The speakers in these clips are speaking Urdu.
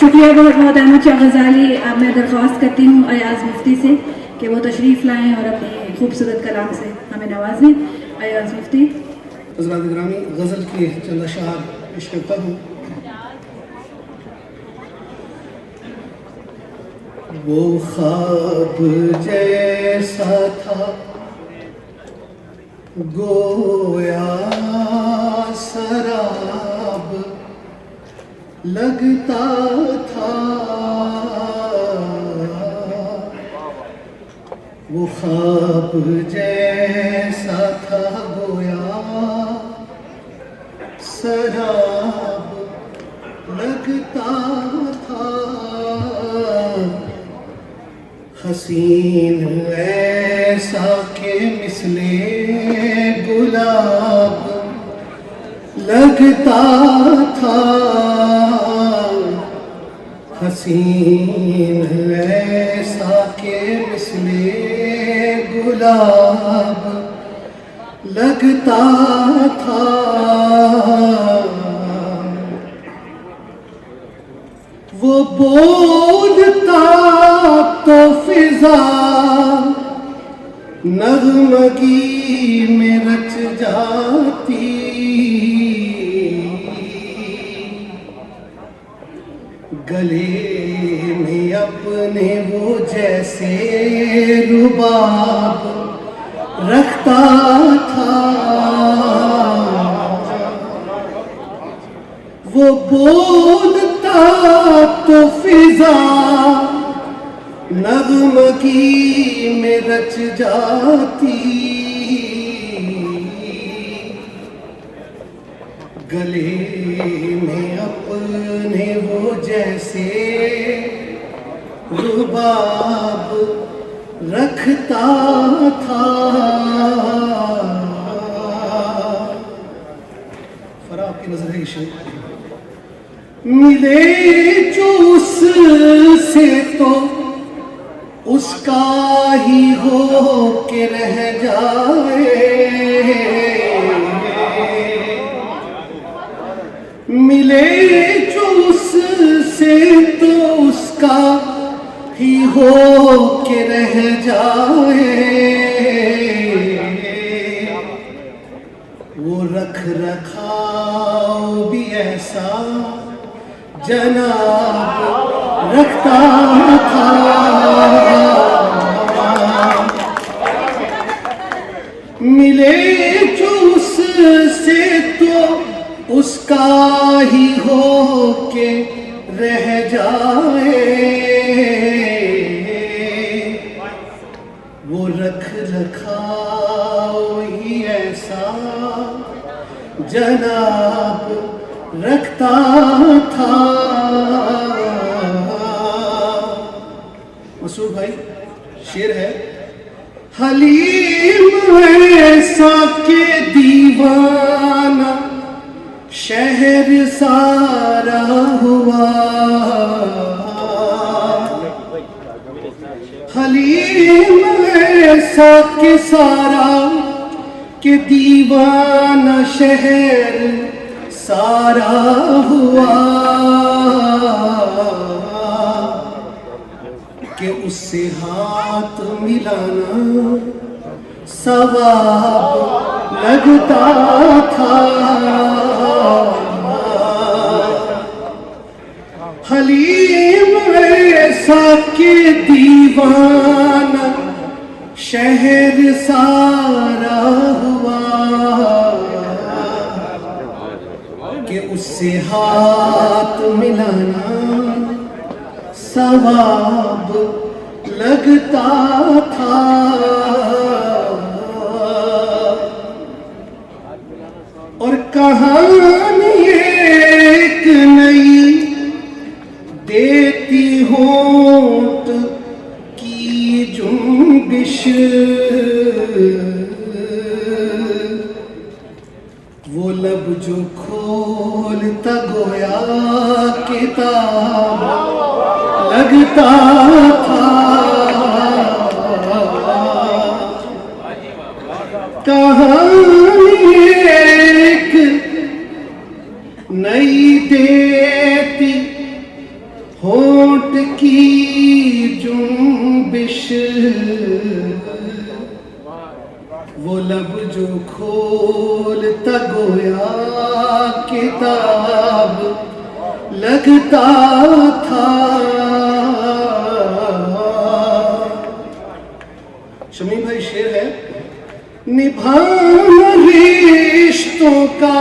شکریہ بہت بہت احمد شاہ غزالی. اب میں درخواست کرتی ہوں ایاز مفتی سے کہ وہ تشریف لائیں اور اپنی خوبصورت کلام سے ہمیں نوازیں. ایاز مفتی. حضرات گرامی، غزل کی چند اشعار پیش کرتا ہوں. وہ خواب جیسا تھا گویا سراب لگتا تھا، وہ خواب جیسا تھا گویا سراب لگتا تھا، حسین ایسا کہ مثل گلاب لگتا تھا، حسین ایسا کہ مثل گلاب لگتا تھا، وہ بولتا تو فضا نغمگی میں رچ جاتی، گلے میں اپنے وہ جیسے رباب رکھتا تھا، وہ بولتا تو فضا نغمگی میں رچ جاتی، گلے میں اپنے وہ جیسے رباب رکھتا تھا. فراب کی نظر ہے شیخ. ملے جو اس سے تو اس کا ہی ہو کے رہ جائے، ملے جو اس سے تو اس کا ہی ہو کے رہ جائے، وہ رکھ رکھاؤ بھی ایسا جناب رکھتا تھا، ملے جو اس سے تو اس کا ہی ہو کے رہ جائے، وہ رکھ رکھاؤ ہی ایسا جناب رکھتا تھا. مسعود بھائی شعر ہے. حلیم ایسا کہ دیوانہ شہر سارا ہوا، حلیم ایسا کہ سارا کہ دیوانہ شہر سارا ہوا، کہ اس سے ہاتھ ملانا ثواب لگتا تھا، حلیم ایسا کہ دیوانہ شہر سارا ہوا، کہ اس سے ہاتھ ملانا ثواب لگتا تھا. اور کہانی ایک نئی دیتی ہونٹ کی جنبش، وہ لب جو کھولتا گویا کتاب لگتا تھا، کہانی ایک نئی دیتی ہونٹ کی جنبش وہ لب جو کھولتا گویا کتاب لگتا تھا. شمیم بھائی شعر ہے. نبھانا رشتوں کا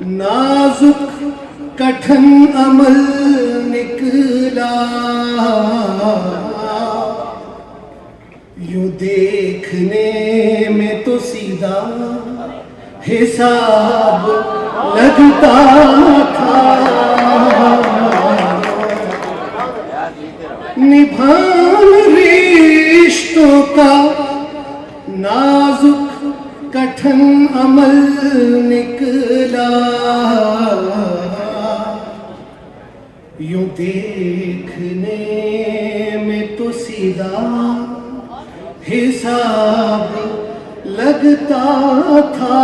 نازک کٹھن عمل نکلا یوں دیکھنے میں تو سیدھا حساب لگتا تھا. نبھانا رشتوں کا نازک کٹھن عمل نکلا یوں دیکھنے میں تو سیدھا حساب لگتا تھا.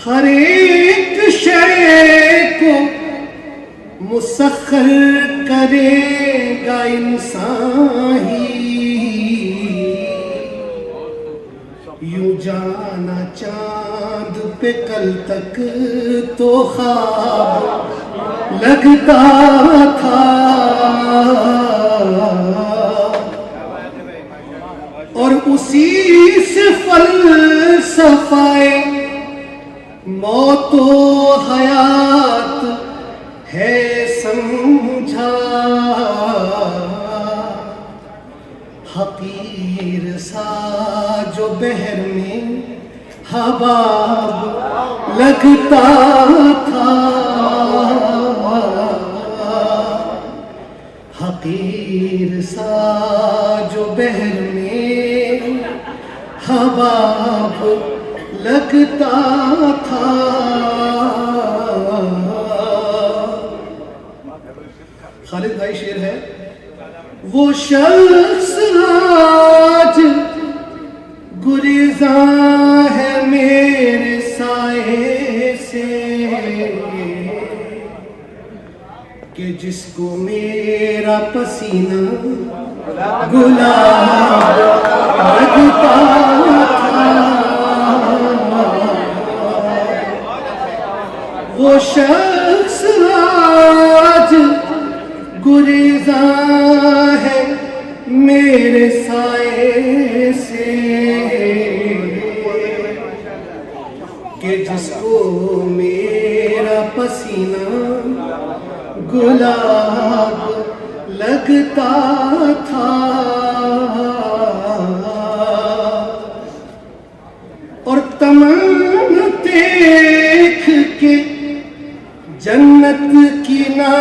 ہر ایک شے کو مسخر کرے گا انسان ہی یوں جانا چاند پہ کل تک تو خواب لگتا تھا. اور اسی سے فلسفہ موت و حیات ہے سمجھا. حقیر سا جو بحر میں حباب لگتا تھا. حقیر سا جو بحر میں حباب لگتا تھا. خالد بھائی شعر ہے. وہ شخص آج گریزاں ہے میرے سائے سے کہ جس کو میرا پسینہ گلاب لگتا تھا. وہ شخص آج گریزاں ہے میرے سائے سے کہ جس کو میرا پسینہ گلاب لگتا تھا. اور تمنا دیکھ کے جنت کی نہ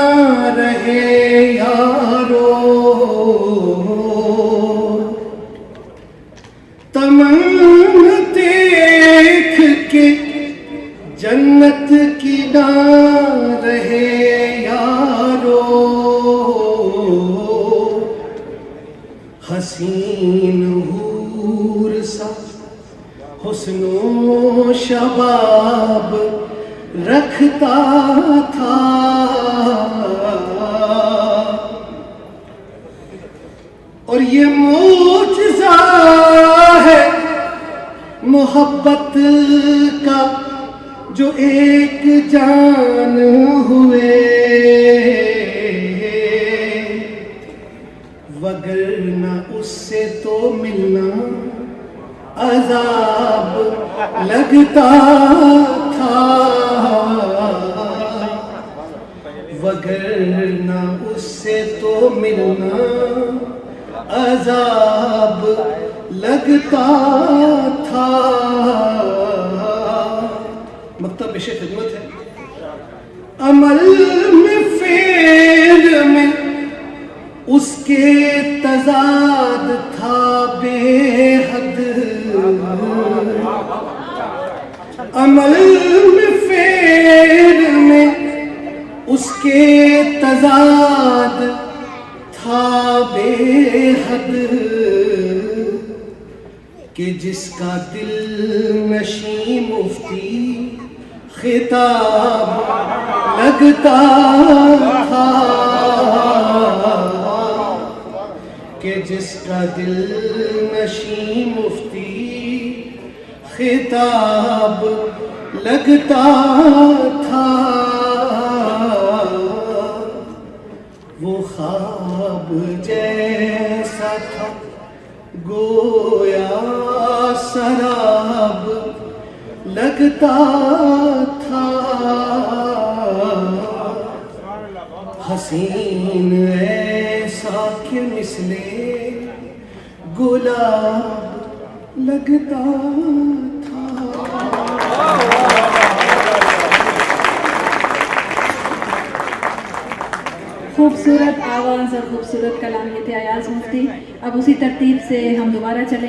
رہے یارو تمنا دیکھ کے جنت کی نہ رہے یارو. حسین حور سا حسن و شباب رکھتا تھا. اور یہ معجزہ ہے محبت کا جو ایک جان ہوئے وگرنہ اس سے تو ملنا عذاب لگتا تھا. وگرنہ اس سے تو ملنا عذاب لگتا تھا. مکتب پیش خدمت ہے. عمل میں فعل میں اس کے تضاد تھا بے حد. عمل میں فعل میں اس کے تضاد تھا بے حد کہ جس کا دل نشیں مفتی خطاب لگتا تھا کہ جس کا دل نشیں مفتی خطاب لگتا تھا، وہ خواب جیسا تھا گویا سراب لگتا تھا، حسین ایسا کہ مثل گلاب لگتا تھا۔ خوبصورت آواز اور خوبصورت کلام یہ تھے ایاز مفتی۔ اب اسی ترتیب سے ہم دوبارہ چلیں